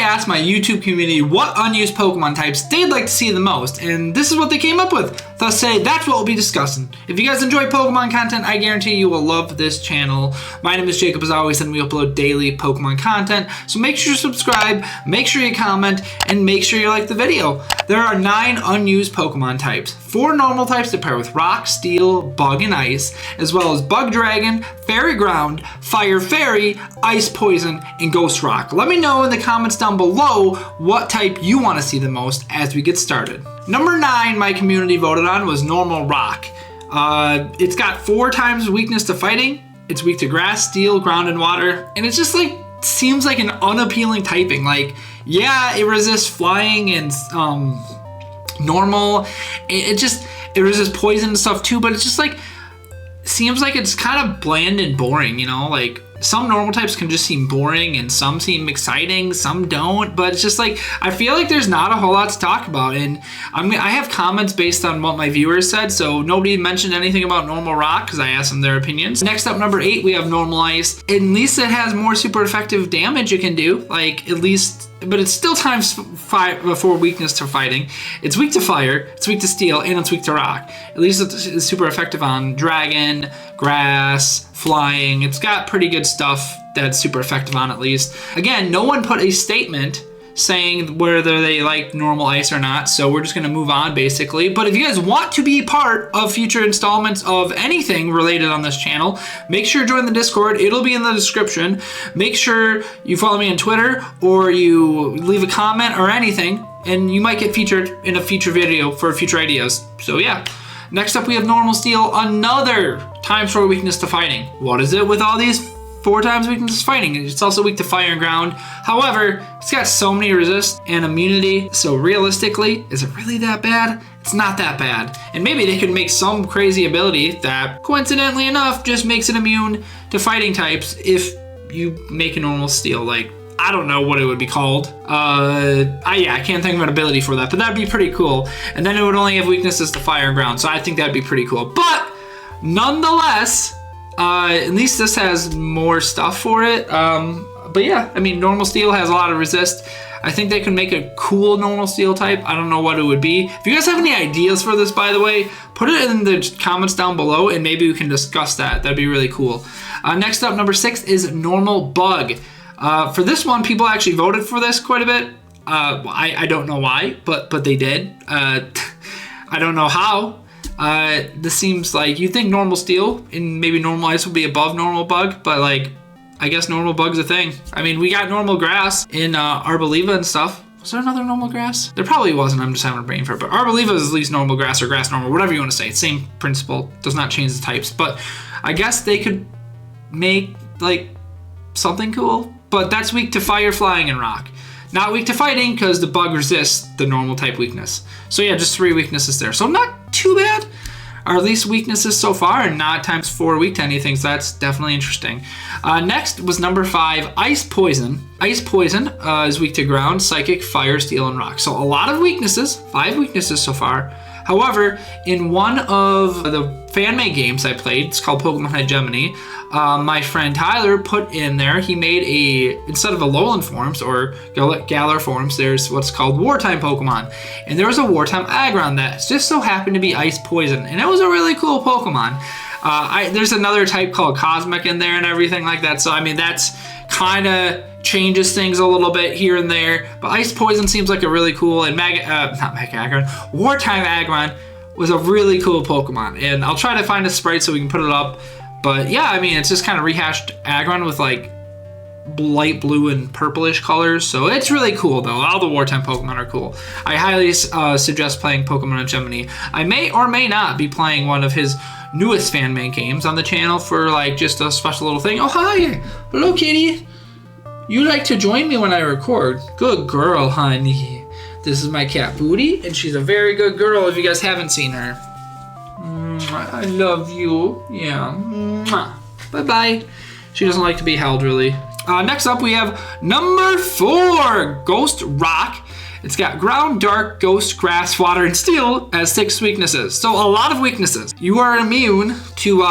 asked my YouTube community what unused Pokemon types they'd like to see the most, and this is what they came up with. Thus say that's what we'll be discussing. If you guys enjoy Pokemon content, I guarantee you will love this channel. My name is JaCubAsAlways, and we upload daily Pokemon content, so make sure you subscribe, make sure you comment, and make sure you like the video. There are 9 unused Pokemon types, 4 normal types to pair with Rock, Steel, Bug, and Ice, as well as Bug Dragon, Fairy Ground, Fire Fairy, Ice Poison, and Ghost Rock. Let me know in the comments down below what type you want to see the most as we get started. Number 9 my community voted on was Normal Rock. It's got 4 times weakness to fighting. It's weak to Grass, Steel, Ground, and Water, and it's just like seems like an unappealing typing. Like, yeah, it resists flying and normal. It resists poison and stuff too, but it's just like seems like it's kind of bland and boring, you know? Like some normal types can just seem boring and some seem exciting, some don't, but it's just like I feel like there's not a whole lot to talk about. And I have comments based on what my viewers said, so nobody mentioned anything about Normal Rock because I asked them their opinions. Next up, number 8, we have Normal Ice. At least it has more super effective damage it can do, like at least, but it's still times 4 weakness to fighting. It's weak to fire, it's weak to steel, and it's weak to rock. At least it's super effective on dragon, grass, flying. It's got pretty good stuff that's super effective on at least. Again, no one put a statement saying whether they like normal ice or not, so we're just gonna move on basically. But if you guys want to be part of future installments of anything related on this channel, make sure to join the Discord. It'll be in the description. Make sure you follow me on Twitter or you leave a comment or anything, and you might get featured in a future video for future ideas. So yeah. Next up, we have Normal Steel, another times 4 weakness to fighting. What is it with all these 4 times weakness to fighting? It's also weak to fire and ground. However, it's got so many resist and immunity, so realistically, is it really that bad? It's not that bad. And maybe they could make some crazy ability that, coincidentally enough, just makes it immune to fighting types if you make a Normal Steel. Like, I don't know what it would be called. I can't think of an ability for that, but that'd be pretty cool. And then it would only have weaknesses to fire and ground, so I think that'd be pretty cool. But nonetheless, at least this has more stuff for it. But yeah, I mean, Normal Steel has a lot of resist. I think they could make a cool Normal Steel type. I don't know what it would be. If you guys have any ideas for this, by the way, put it in the comments down below and maybe we can discuss that. That'd be really cool. Next up, number 6 is Normal Bug. For this one, people actually voted for this quite a bit. I don't know why, but they did. I don't know how. This seems like you think Normal Steel and maybe Normal Ice would be above Normal Bug, but like I guess Normal Bug's a thing. I mean, we got Normal Grass in Arboliva and stuff. Was there another Normal Grass? There probably wasn't. I'm just having a brain fart. But Arboliva is at least Normal Grass or Grass Normal, whatever you want to say. Same principle. Does not change the types. But I guess they could make like something cool. But that's weak to fire, flying, and rock. Not weak to fighting because the bug resists the normal type weakness. So yeah, just 3 weaknesses there. So not too bad. Or at least weaknesses so far and not times 4 weak to anything. So that's definitely interesting. Next was number 5, Ice Poison. Ice Poison is weak to ground, psychic, fire, steel, and rock. So a lot of weaknesses, 5 weaknesses so far. However, in one of the fan-made games I played, it's called Pokemon Hegemony, my friend Tyler put in there, he made instead of Alolan forms or Galar forms, there's what's called Wartime Pokemon. And there was a Wartime Aggron that just so happened to be Ice Poison. And it was a really cool Pokemon. There's another type called Cosmic in there and everything like that. So, I mean, that's kind of changes things a little bit here and there. But Ice Poison seems like a really cool, and Wartime Aggron was a really cool Pokemon. And I'll try to find a sprite so we can put it up. But yeah, I mean, it's just kind of rehashed Aggron with like light blue and purplish colors. So it's really cool though. All the Wartime Pokemon are cool. I highly suggest playing Pokemon Hegemony. I may or may not be playing one of his newest fan-made games on the channel for like just a special little thing. Oh, hi. Hello, kitty. You like to join me when I record. Good girl, honey. This is my cat, Booty, and she's a very good girl if you guys haven't seen her. I love you. Yeah. Bye-bye. She doesn't like to be held, really. Next up, we have number 4, Ghost Rock. It's got ground, dark, ghost, grass, water, and steel as 6 weaknesses. So a lot of weaknesses. You are immune to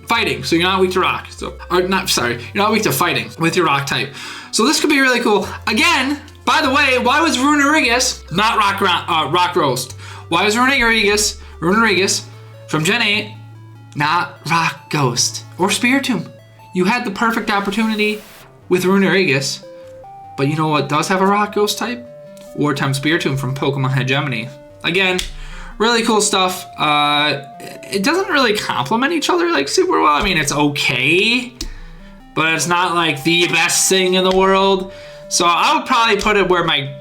fighting, so you're not weak to rock. You're not weak to fighting with your rock type. So this could be really cool. Again, By the way, why was Runerigus not Rock Roast? Why was Runerigus from Gen 8 not Rock Ghost or Spiritomb? You had the perfect opportunity with Runerigus, but you know what does have a Rock Ghost type? Wartime Spiritomb from Pokemon Hegemony. Again, really cool stuff. It doesn't really complement each other like super well. I mean, it's okay, but it's not like the best thing in the world. So I would probably put it where my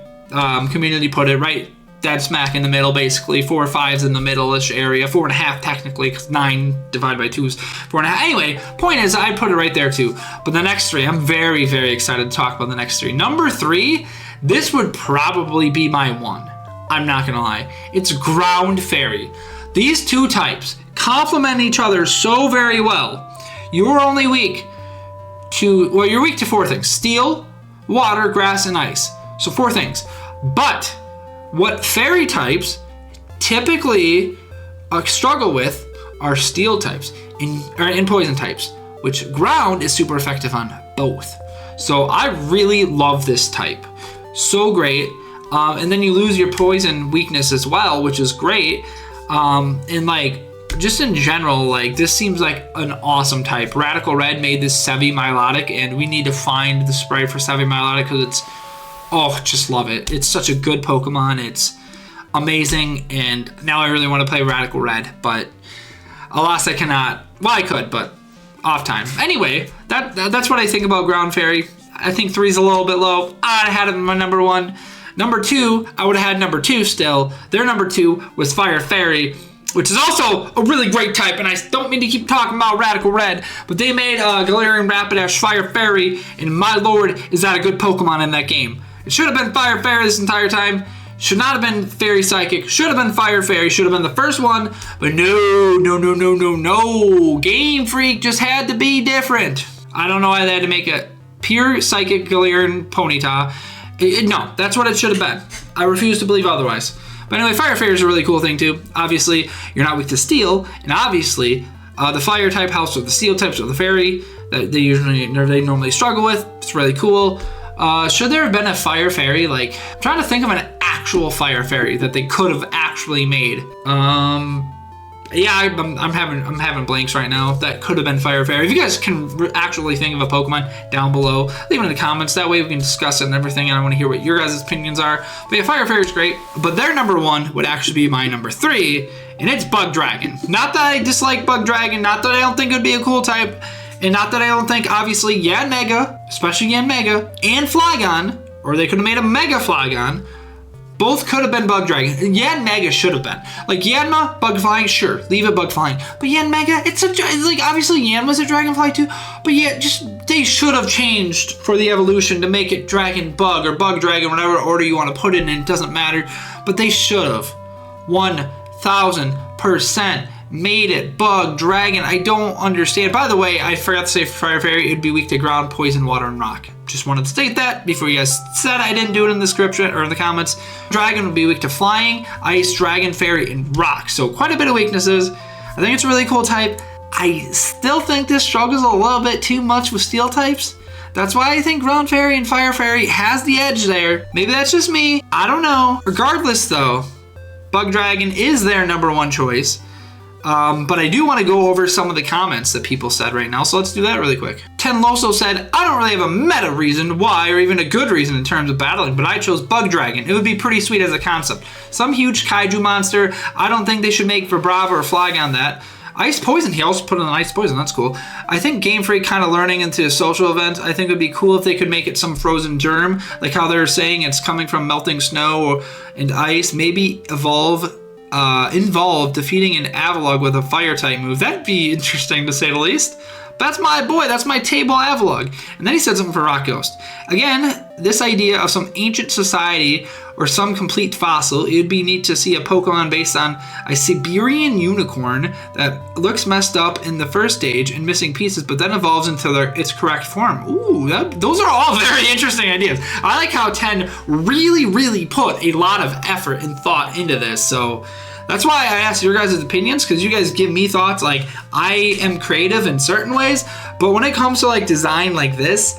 community put it, right dead smack in the middle, basically. 4 or 5's in the middle-ish area. 4.5 technically, because 9 divided by 2 is 4.5. Anyway, point is, I'd put it right there too. But the next 3, I'm very, very excited to talk about the next 3. Number 3, this would probably be my 1. I'm not gonna lie. It's Ground Fairy. These 2 types complement each other so very well. You're only weak to, well, you're weak to 4 things. Steel, water, grass, and ice. So 4 things. But what fairy types typically struggle with are steel types and poison types, which ground is super effective on both. So I really love this type. So great. And then you lose your poison weakness as well, which is great. And like, just in general, like, this seems like an awesome type. Radical Red made this Sevi Milotic, and we need to find the sprite for Sevi Milotic because it's, oh, just love it. It's such a good Pokemon. It's amazing, and now I really want to play Radical Red, but alas, I cannot. Well, I could, but off time. Anyway, that's what I think about Ground Fairy. I think 3's a little bit low. I'd have had it in my number 1. Number 2, I would have had number 2 still. Their number 2 was Fire Fairy, which is also a really great type, and I don't mean to keep talking about Radical Red, but they made Galarian Rapidash Fire Fairy, and my lord, is that a good Pokemon in that game. It should have been Fire Fairy this entire time. Should not have been Fairy Psychic. Should have been Fire Fairy. Should have been the first one, but no. Game Freak just had to be different. I don't know why they had to make a pure Psychic Galarian Ponyta. No, that's what it should have been. I refuse to believe otherwise. But anyway, Fire Fairy is a really cool thing too. Obviously, you're not weak to Steel, and obviously, the Fire type helps with the Steel types of the Fairy that they normally struggle with. It's really cool. Should there have been a Fire Fairy? Like, I'm trying to think of an actual Fire Fairy that they could have actually made. Yeah, I'm having blanks right now. That could have been Fire Fairy. If you guys can actually think of a Pokemon, down below, leave it in the comments. That way we can discuss it and everything, and I want to hear what your guys' opinions are. But yeah, Fire Fairy is great. But their number 1 would actually be my number 3, and it's Bug Dragon. Not that I dislike Bug Dragon, not that I don't think it would be a cool type, and not that I don't think, obviously, Yanmega, especially Yanmega, and Flygon, or they could have made a Mega Flygon, both could have been Bug Dragon. Yanmega should have been. Like, Yanma, Bug Flying, sure, leave it Bug Flying. But Yanmega, it's like, obviously Yanma's a Dragonfly too, but yeah, just, they should have changed for the evolution to make it Dragon Bug or Bug Dragon, whatever order you want to put it in, it doesn't matter. But they should have 1000% made it Bug Dragon. I don't understand. By the way, I forgot to say for Fire Fairy, it'd be weak to ground, poison, water, and rock. Just wanted to state that before you guys said I didn't do it in the description or in the comments. Dragon would be weak to flying, ice, Dragon, Fairy, and rock. So quite a bit of weaknesses. I think it's a really cool type. I still think this struggles a little bit too much with steel types. That's why I think Ground Fairy and Fire Fairy has the edge there. Maybe that's just me. I don't know. Regardless though, Bug Dragon is their number 1 choice. But I do want to go over some of the comments that people said right now, so let's do that really quick. Tenloso said, I don't really have a meta reason why, or even a good reason in terms of battling, but I chose Bug Dragon. It would be pretty sweet as a concept. Some huge kaiju monster. I don't think they should make Vibrava or Flygon that. Ice Poison, he also put in an Ice Poison, that's cool. I think Game Freak kind of learning into a social event. I think it would be cool if they could make it some frozen germ, like how they're saying it's coming from melting snow and ice. Maybe involve defeating an Avalugg with a fire type move. That'd be interesting to say the least. That's my boy, that's my table Avalugg. And then he said something for Rock Ghost. Again, this idea of some ancient society or some complete fossil, it'd be neat to see a Pokemon based on a Siberian unicorn that looks messed up in the first stage and missing pieces, but then evolves into its correct form. Ooh, those are all very interesting ideas. I like how 10 really put a lot of effort and thought into this, so that's why I asked your guys' opinions, because you guys give me thoughts. Like, I am creative in certain ways, but when it comes to like design like this,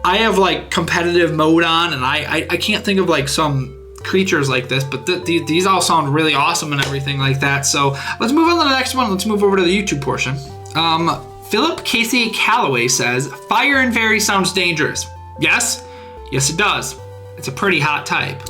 I have like competitive mode on, and I can't think of like some creatures like this, but these all sound really awesome and everything like that. So let's move on to the next one. Let's move over to the YouTube portion. Philip Casey Calloway says, fire and fairy sounds dangerous. Yes it does. It's a pretty hot type.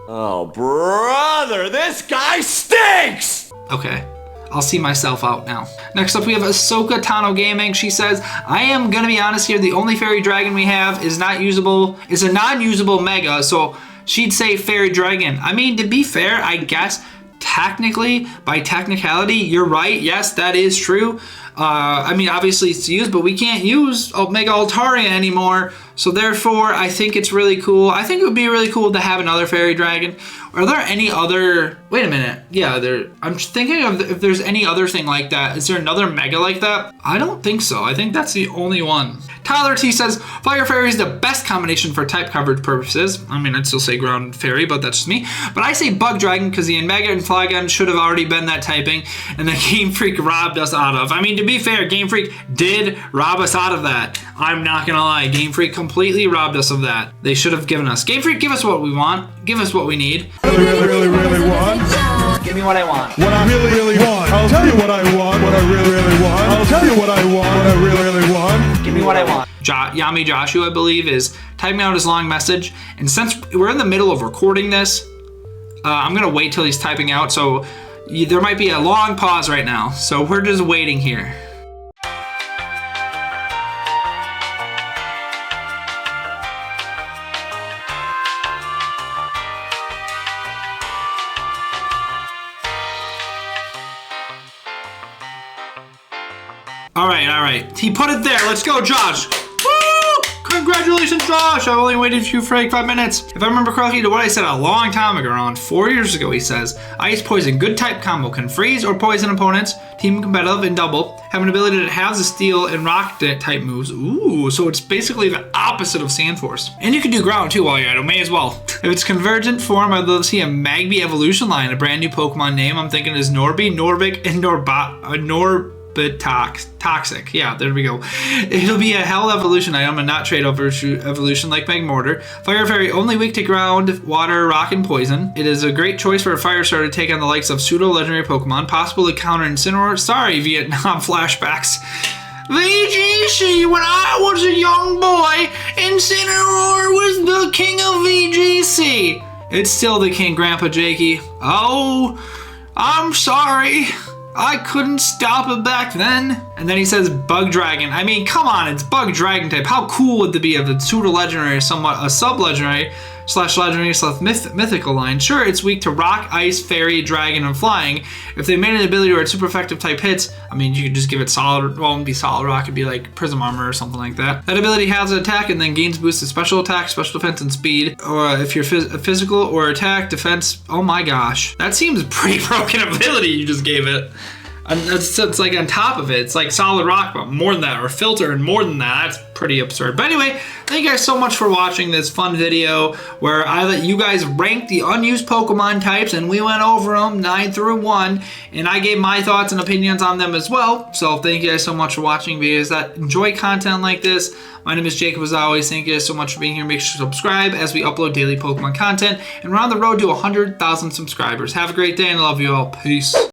Oh brother, this guy stinks! Okay, I'll see myself out now. Next up we have Ahsoka Tano Gaming. She says, I am gonna be honest here, the only fairy dragon we have is a non-usable mega, so she'd say fairy dragon. I mean, to be fair, I guess technically, by technicality, you're right. Yes, that is true. I mean, obviously it's used, but we can't use Omega Altaria anymore. So therefore, I think it's really cool. I think it would be really cool to have another fairy dragon. Are there any other, wait a minute. Yeah, I'm thinking of if there's any other thing like that. Is there another mega like that? I don't think so. I think that's the only one. Tyler T says, fire fairy is the best combination for type coverage purposes. I mean, I'd still say ground fairy, but that's just me. But I say bug dragon because the Mega and Flygon should have already been that typing, and the Game Freak robbed us out of. I mean, to be fair, Game Freak did rob us out of that. I'm not gonna lie, Game Freak completely robbed us of that. They should have given us. Game Freak, give us what we want. Give us what we need. Really want. Give me what I want. What I really want. I'll tell you what I want. What I really want. I'll tell you what I want. What I really want. Give me what I want. Yami Joshua, I believe, is typing out his long message. And since we're in the middle of recording this, I'm gonna wait till he's typing out. So there might be a long pause right now. So we're just waiting here. All right. He put it there. Let's go, Josh. Woo! Congratulations, Josh. I've only waited for you for like 5 minutes. If I remember correctly to what I said a long time ago, around 4 years ago, he says, Ice Poison, good type combo, can freeze or poison opponents, team competitive and double, have an ability that has a steel and rock type moves. Ooh, so it's basically the opposite of Sandforce. And you can do ground too while you're at it, may as well. If it's convergent form, I'd love to see a Magby evolution line, a brand new Pokemon name. I'm thinking is Norby, Norbik, and but toxic. Yeah, there we go. It'll be a hell evolution item and not trade over evolution like Magmortar. Fire Fairy only weak to ground, water, rock, and poison. It is a great choice for a fire starter to take on the likes of pseudo legendary Pokemon, possible to counter Incineroar. Sorry, Vietnam flashbacks. VGC, when I was a young boy, Incineroar was the king of VGC. It's still the king, Grandpa Jakey. Oh, I'm sorry. I couldn't stop it back then. And then he says Bug Dragon. I mean, come on, it's Bug Dragon type. How cool would it be if it's pseudo legendary or somewhat a sub-legendary / legendary / mythical line? Sure, it's weak to rock, ice, fairy, dragon, and flying. If they made an ability where it's super effective type hits, I mean, you could just give it solid, well, it wouldn't be solid rock, it'd be like prism armor or something like that. That ability has an attack and then gains boosted special attack, special defense, and speed. Or if you're physical or attack, defense, oh my gosh. That seems a pretty broken ability you just gave it. And it's like on top of it, it's like solid rock, but more than that, or filter and more than that. That's pretty absurd. But anyway, thank you guys so much for watching this fun video where I let you guys rank the unused Pokemon types and we went over them 9 through 1 and I gave my thoughts and opinions on them as well. So thank you guys so much for watching videos that enjoy content like this. My name is JaCubAsAlways. Thank you guys so much for being here. Make sure to subscribe as we upload daily Pokemon content and we're on the road to 100,000 subscribers. Have a great day and I love you all. Peace.